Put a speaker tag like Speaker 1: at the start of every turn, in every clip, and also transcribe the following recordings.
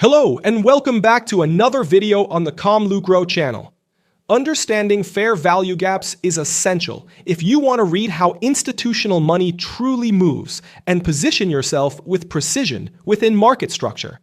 Speaker 1: Hello and welcome back to another video on the ComLucro channel. Understanding fair value gaps is essential if you want to read how institutional money truly moves and position yourself with precision within market structure.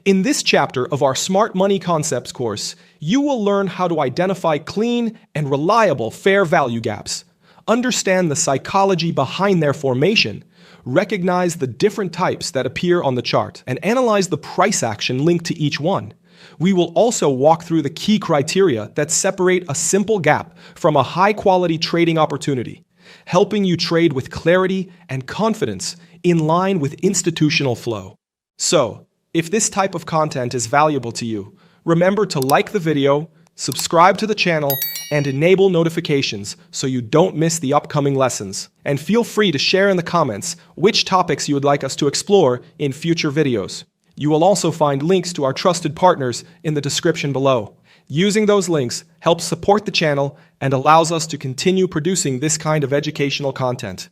Speaker 1: In this chapter of our Smart Money Concepts course, you will learn how to identify clean and reliable fair value gaps, understand the psychology behind their formation, recognize the different types that appear on the chart, and analyze the price action linked to each one. We will also walk through the key criteria that separate a simple gap from a high-quality trading opportunity, helping you trade with clarity and confidence in line with institutional flow. So, if this type of content is valuable to you, remember to like the video, subscribe to the channel, and enable notifications so you don't miss the upcoming lessons. And feel free to share in the comments which topics you would like us to explore in future videos. You will also find links to our trusted partners in the description below. Using those links helps support the channel and allows us to continue producing this kind of educational content.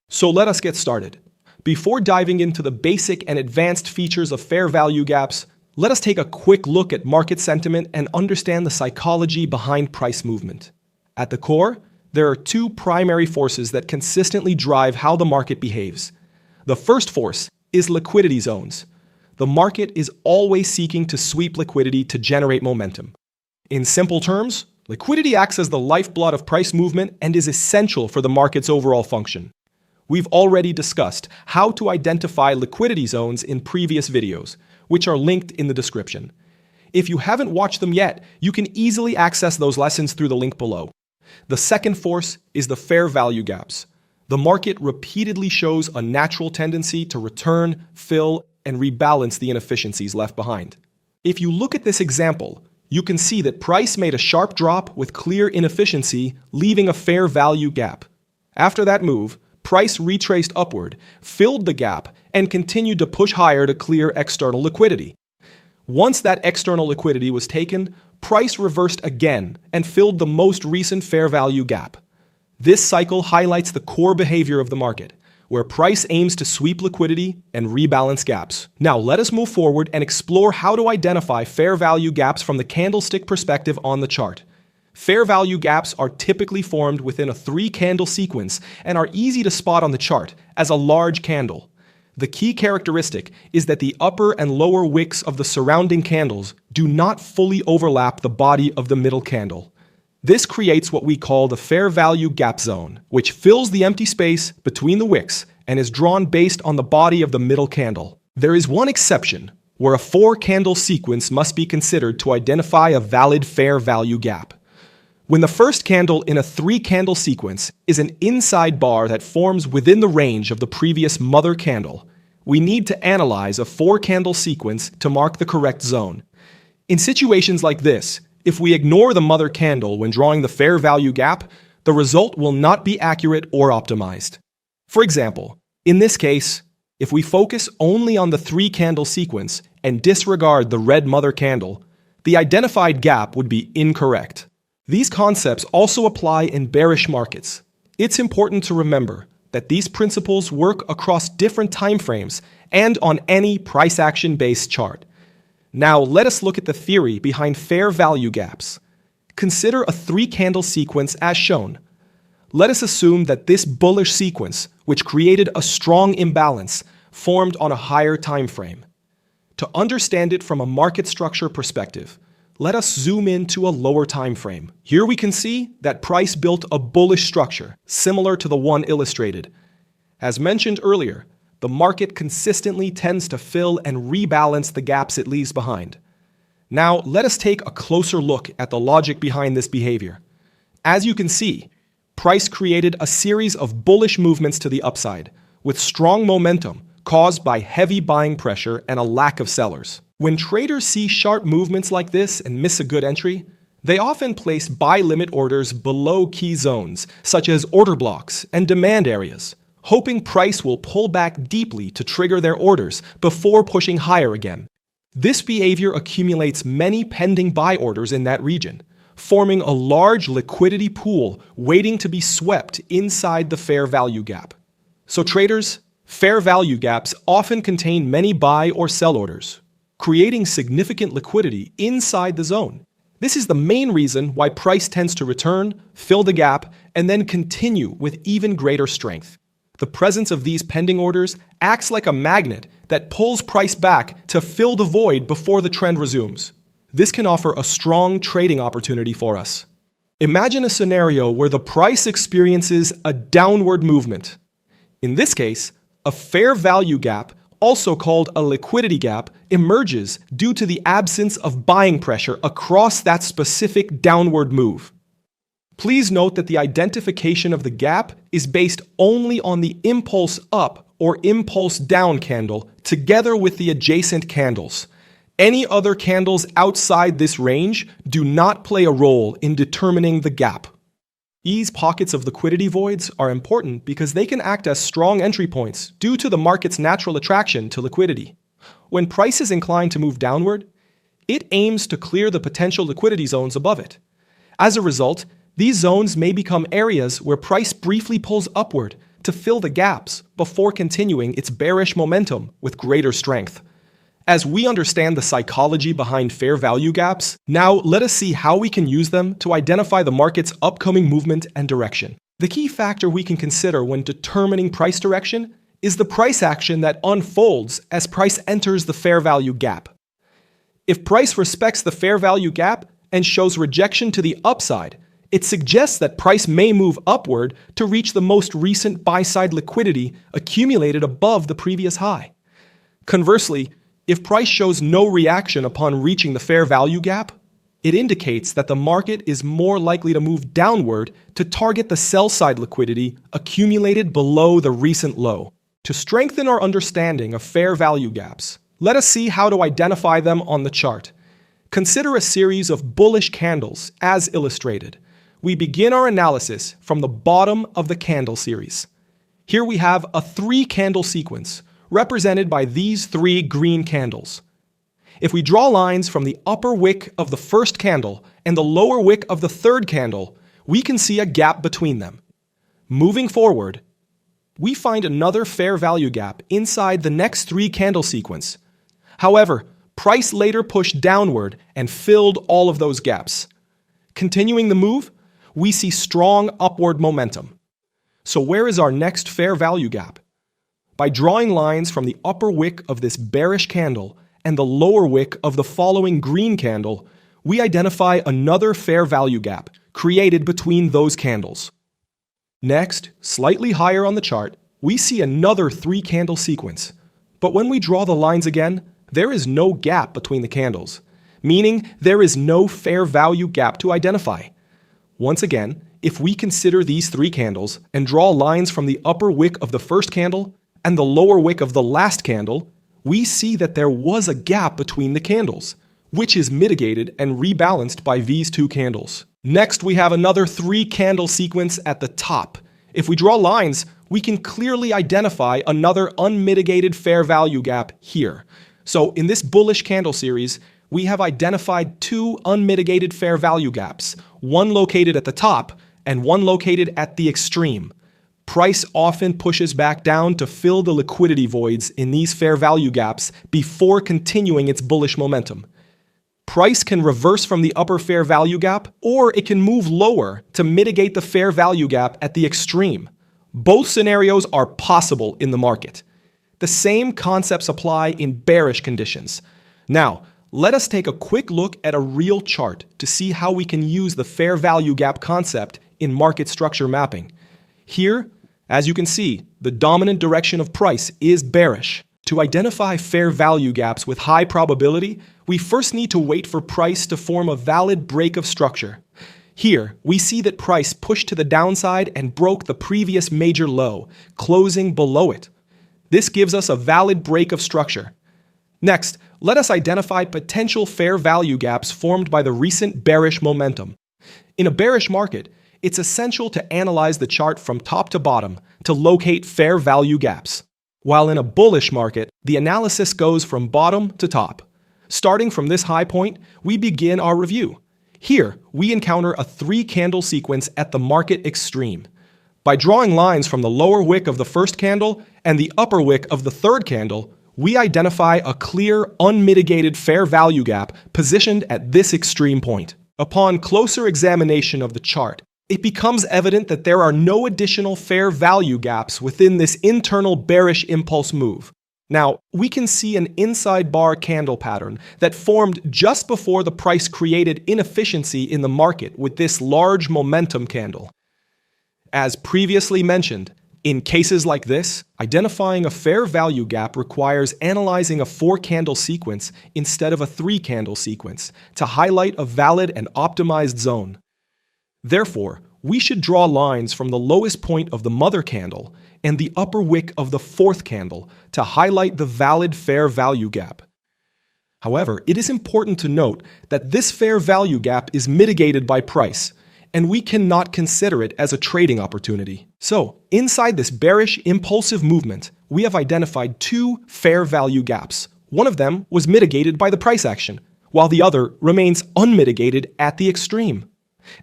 Speaker 1: So let us get started. Before diving into the basic and advanced features of fair value gaps, let us take a quick look at market sentiment and understand the psychology behind price movement. At the core, there are two primary forces that consistently drive how the market behaves. The first force is liquidity zones. The market is always seeking to sweep liquidity to generate momentum. In simple terms, liquidity acts as the lifeblood of price movement and is essential for the market's overall function. We've already discussed how to identify liquidity zones in previous videos, which are linked in the description. If you haven't watched them yet, you can easily access those lessons through the link below. The second force is the fair value gaps. The market repeatedly shows a natural tendency to return, fill, and rebalance the inefficiencies left behind. If you look at this example, you can see that price made a sharp drop with clear inefficiency, leaving a fair value gap. After that move, price retraced upward, filled the gap, and continued to push higher to clear external liquidity. Once that external liquidity was taken, price reversed again and filled the most recent fair value gap. This cycle highlights the core behavior of the market, where price aims to sweep liquidity and rebalance gaps. Now let us move forward and explore how to identify fair value gaps from the candlestick perspective on the chart. Fair value gaps are typically formed within a 3-candle sequence and are easy to spot on the chart as a large candle. The key characteristic is that the upper and lower wicks of the surrounding candles do not fully overlap the body of the middle candle. This creates what we call the fair value gap zone, which fills the empty space between the wicks and is drawn based on the body of the middle candle. There is one exception, where a 4-candle sequence must be considered to identify a valid fair value gap. When the first candle in a 3-candle sequence is an inside bar that forms within the range of the previous mother candle, we need to analyze a 4-candle sequence to mark the correct zone. In situations like this, if we ignore the mother candle when drawing the fair value gap, the result will not be accurate or optimized. For example, in this case, if we focus only on the 3-candle sequence and disregard the red mother candle, the identified gap would be incorrect. These concepts also apply in bearish markets. It's important to remember that these principles work across different timeframes and on any price action-based chart. Now let us look at the theory behind fair value gaps. Consider a 3-candle sequence as shown. Let us assume that this bullish sequence, which created a strong imbalance, formed on a higher time frame. To understand it from a market structure perspective, let us zoom in to a lower time frame. Here we can see that price built a bullish structure, similar to the one illustrated. As mentioned earlier, the market consistently tends to fill and rebalance the gaps it leaves behind. Now, let us take a closer look at the logic behind this behavior. As you can see, price created a series of bullish movements to the upside, with strong momentum caused by heavy buying pressure and a lack of sellers. When traders see sharp movements like this and miss a good entry, they often place buy limit orders below key zones, such as order blocks and demand areas, hoping price will pull back deeply to trigger their orders before pushing higher again. This behavior accumulates many pending buy orders in that region, forming a large liquidity pool waiting to be swept inside the fair value gap. So traders, Fair value gaps often contain many buy or sell orders, creating significant liquidity inside the zone. This is the main reason why price tends to return, fill the gap, and then continue with even greater strength. The presence of these pending orders acts like a magnet that pulls price back to fill the void before the trend resumes. This can offer a strong trading opportunity for us. Imagine a scenario where the price experiences a downward movement. In this case, a fair value gap, also called a liquidity gap, emerges due to the absence of buying pressure across that specific downward move. Please note that the identification of the gap is based only on the impulse up or impulse down candle together with the adjacent candles. Any other candles outside this range do not play a role in determining the gap. These pockets of liquidity voids are important because they can act as strong entry points due to the market's natural attraction to liquidity. When price is inclined to move downward, it aims to clear the potential liquidity zones above it. As a result, these zones may become areas where price briefly pulls upward to fill the gaps before continuing its bearish momentum with greater strength. As we understand the psychology behind fair value gaps, now let us see how we can use them to identify the market's upcoming movement and direction. The key factor we can consider when determining price direction is the price action that unfolds as price enters the fair value gap. If price respects the fair value gap and shows rejection to the upside, it suggests that price may move upward to reach the most recent buy-side liquidity accumulated above the previous high. Conversely, if price shows no reaction upon reaching the fair value gap, it indicates that the market is more likely to move downward to target the sell-side liquidity accumulated below the recent low. To strengthen our understanding of fair value gaps, let us see how to identify them on the chart. Consider a series of bullish candles as illustrated. We begin our analysis from the bottom of the candle series. Here we have a 3-candle sequence, represented by these 3 green candles. If we draw lines from the upper wick of the first candle and the lower wick of the third candle, we can see a gap between them. Moving forward, we find another fair value gap inside the next 3-candle sequence. However, price later pushed downward and filled all of those gaps. Continuing the move, we see strong upward momentum. So where is our next fair value gap? By drawing lines from the upper wick of this bearish candle and the lower wick of the following green candle, we identify another fair value gap created between those candles. Next, slightly higher on the chart, we see another 3-candle sequence. But when we draw the lines again, there is no gap between the candles, meaning there is no fair value gap to identify. Once again, if we consider these 3 candles and draw lines from the upper wick of the first candle and the lower wick of the last candle, we see that there was a gap between the candles, which is mitigated and rebalanced by these 2 candles. Next, we have another 3-candle sequence at the top. If we draw lines, we can clearly identify another unmitigated fair value gap here. So in this bullish candle series, we have identified 2 unmitigated fair value gaps, one located at the top and one located at the extreme. Price often pushes back down to fill the liquidity voids in these fair value gaps before continuing its bullish momentum. Price can reverse from the upper fair value gap, or it can move lower to mitigate the fair value gap at the extreme. Both scenarios are possible in the market. The same concepts apply in bearish conditions. Now, let us take a quick look at a real chart to see how we can use the fair value gap concept in market structure mapping. Here, as you can see, the dominant direction of price is bearish. To identify fair value gaps with high probability, we first need to wait for price to form a valid break of structure. Here, we see that price pushed to the downside and broke the previous major low, closing below it. This gives us a valid break of structure. Next, let us identify potential fair value gaps formed by the recent bearish momentum. In a bearish market, it's essential to analyze the chart from top to bottom to locate fair value gaps. While in a bullish market, the analysis goes from bottom to top. Starting from this high point, we begin our review. Here, we encounter a 3-candle sequence at the market extreme. By drawing lines from the lower wick of the first candle and the upper wick of the third candle, we identify a clear, unmitigated fair value gap positioned at this extreme point. Upon closer examination of the chart, it becomes evident that there are no additional fair value gaps within this internal bearish impulse move. Now, we can see an inside bar candle pattern that formed just before the price created inefficiency in the market with this large momentum candle. As previously mentioned, in cases like this, identifying a fair value gap requires analyzing a 4-candle sequence instead of a 3-candle sequence to highlight a valid and optimized zone. Therefore, we should draw lines from the lowest point of the mother candle and the upper wick of the 4th candle to highlight the valid fair value gap. However, it is important to note that this fair value gap is mitigated by price, and we cannot consider it as a trading opportunity. So, inside this bearish, impulsive movement, we have identified 2 fair value gaps. One of them was mitigated by the price action, while the other remains unmitigated at the extreme.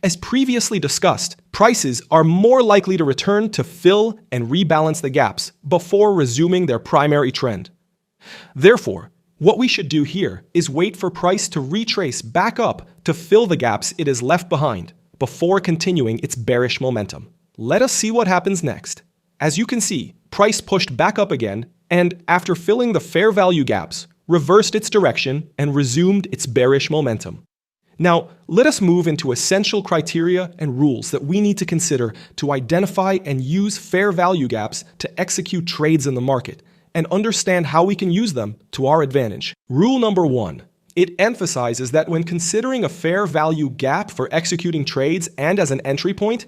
Speaker 1: As previously discussed, prices are more likely to return to fill and rebalance the gaps before resuming their primary trend. Therefore, what we should do here is wait for price to retrace back up to fill the gaps it has left behind before continuing its bearish momentum. Let us see what happens next. As you can see, price pushed back up again and, after filling the fair value gaps, reversed its direction and resumed its bearish momentum. Now, let us move into essential criteria and rules that we need to consider to identify and use fair value gaps to execute trades in the market and understand how we can use them to our advantage. Rule number 1. It emphasizes that when considering a fair value gap for executing trades and as an entry point,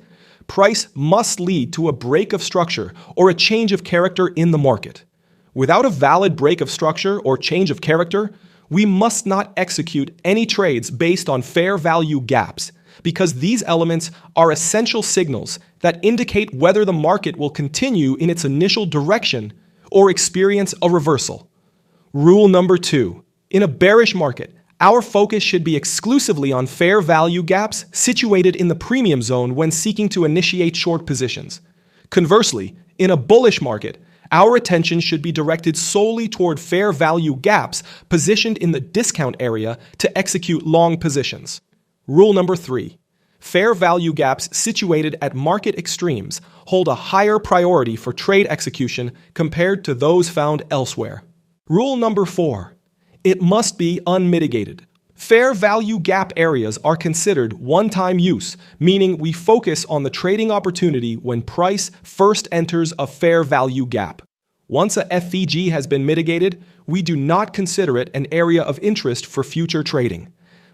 Speaker 1: price must lead to a break of structure or a change of character in the market. Without a valid break of structure or change of character, we must not execute any trades based on fair value gaps, because these elements are essential signals that indicate whether the market will continue in its initial direction or experience a reversal. Rule number 2. In a bearish market, our focus should be exclusively on fair value gaps situated in the premium zone when seeking to initiate short positions. Conversely, in a bullish market, our attention should be directed solely toward fair value gaps positioned in the discount area to execute long positions. Rule number 3. Fair value gaps situated at market extremes hold a higher priority for trade execution compared to those found elsewhere. Rule number 4. It must be unmitigated. Fair value gap areas are considered one-time use, meaning we focus on the trading opportunity when price first enters a fair value gap. Once a FVG has been mitigated, we do not consider it an area of interest for future trading.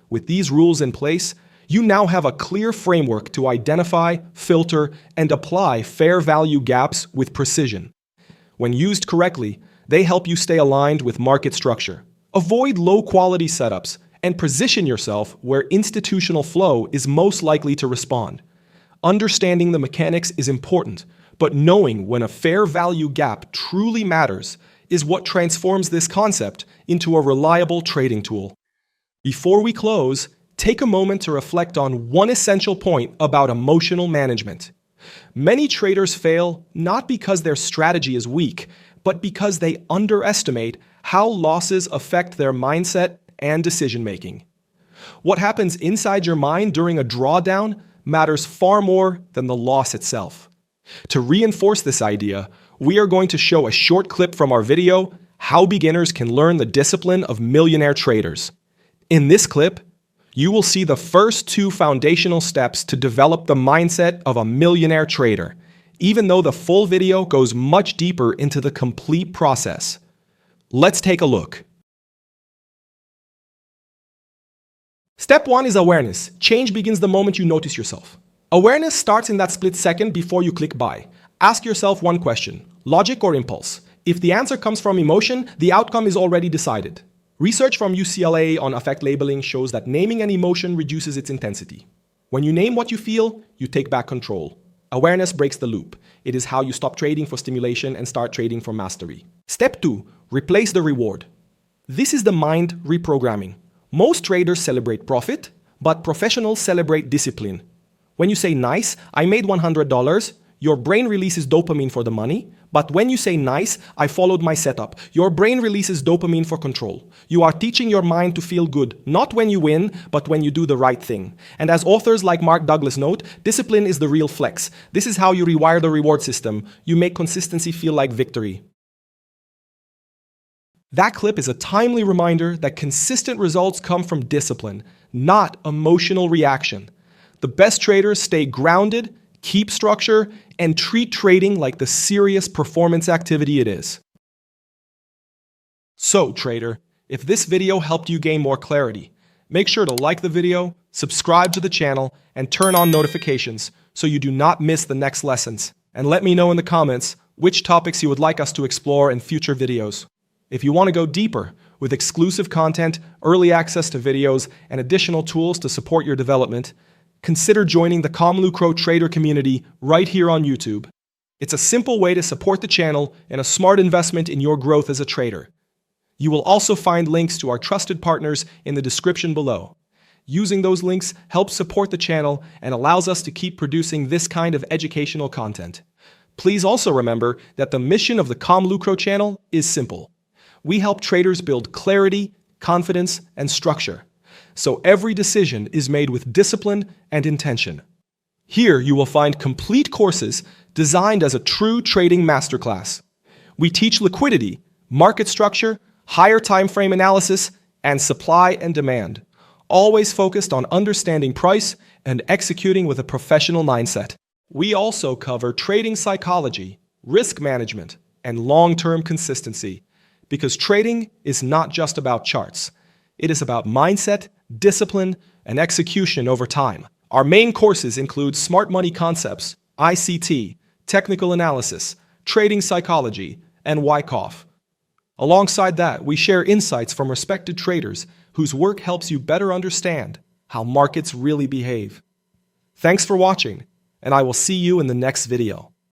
Speaker 1: With these rules in place, you now have a clear framework to identify, filter, and apply fair value gaps with precision. When used correctly, they help you stay aligned with market structure. Avoid low-quality setups and position yourself where institutional flow is most likely to respond. Understanding the mechanics is important, but knowing when a fair value gap truly matters is what transforms this concept into a reliable trading tool. Before we close, take a moment to reflect on one essential point about emotional management. Many traders fail not because their strategy is weak, but because they underestimate how losses affect their mindset and decision-making. What happens inside your mind during a drawdown matters far more than the loss itself. To reinforce this idea, we are going to show a short clip from our video, How Beginners Can Learn the Discipline of Millionaire Traders. In this clip, you will see the first 2 foundational steps to develop the mindset of a millionaire trader, even though the full video goes much deeper into the complete process. Let's take a look. Step 1 is awareness. Change begins the moment you notice yourself. Awareness starts in that split second before you click buy. Ask yourself one question: logic or impulse? If the answer comes from emotion, the outcome is already decided. Research from UCLA on affect labeling shows that naming an emotion reduces its intensity. When you name what you feel, you take back control. Awareness breaks the loop. It is how you stop trading for stimulation and start trading for mastery. Step 2, replace the reward. This is the mind reprogramming. Most traders celebrate profit, but professionals celebrate discipline. When you say, nice, I made $100, your brain releases dopamine for the money, but when you say nice, I followed my setup, your brain releases dopamine for control. You are teaching your mind to feel good, not when you win, but when you do the right thing. And as authors like Mark Douglas note, discipline is the real flex. This is how you rewire the reward system. You make consistency feel like victory. That clip is a timely reminder that consistent results come from discipline, not emotional reaction. The best traders stay grounded, keep structure, and treat trading like the serious performance activity it is. So, trader, if this video helped you gain more clarity, make sure to like the video, subscribe to the channel, and turn on notifications so you do not miss the next lessons. And let me know in the comments which topics you would like us to explore in future videos. If you want to go deeper with exclusive content, early access to videos, and additional tools to support your development, consider joining the ComLucro Trader community right here on YouTube. It's a simple way to support the channel and a smart investment in your growth as a trader. You will also find links to our trusted partners in the description below. Using those links helps support the channel and allows us to keep producing this kind of educational content. Please also remember that the mission of the ComLucro channel is simple. We help traders build clarity, confidence, and structure, so every decision is made with discipline and intention. Here you will find complete courses designed as a true trading masterclass. We teach liquidity, market structure, higher time frame analysis, and supply and demand, always focused on understanding price and executing with a professional mindset. We also cover trading psychology, risk management, and long-term consistency, because trading is not just about charts. It is about mindset, discipline, and execution over time. Our main courses include Smart Money Concepts, ICT, Technical Analysis, Trading Psychology, and Wyckoff. Alongside that, we share insights from respected traders whose work helps you better understand how markets really behave. Thanks for watching, and I will see you in the next video.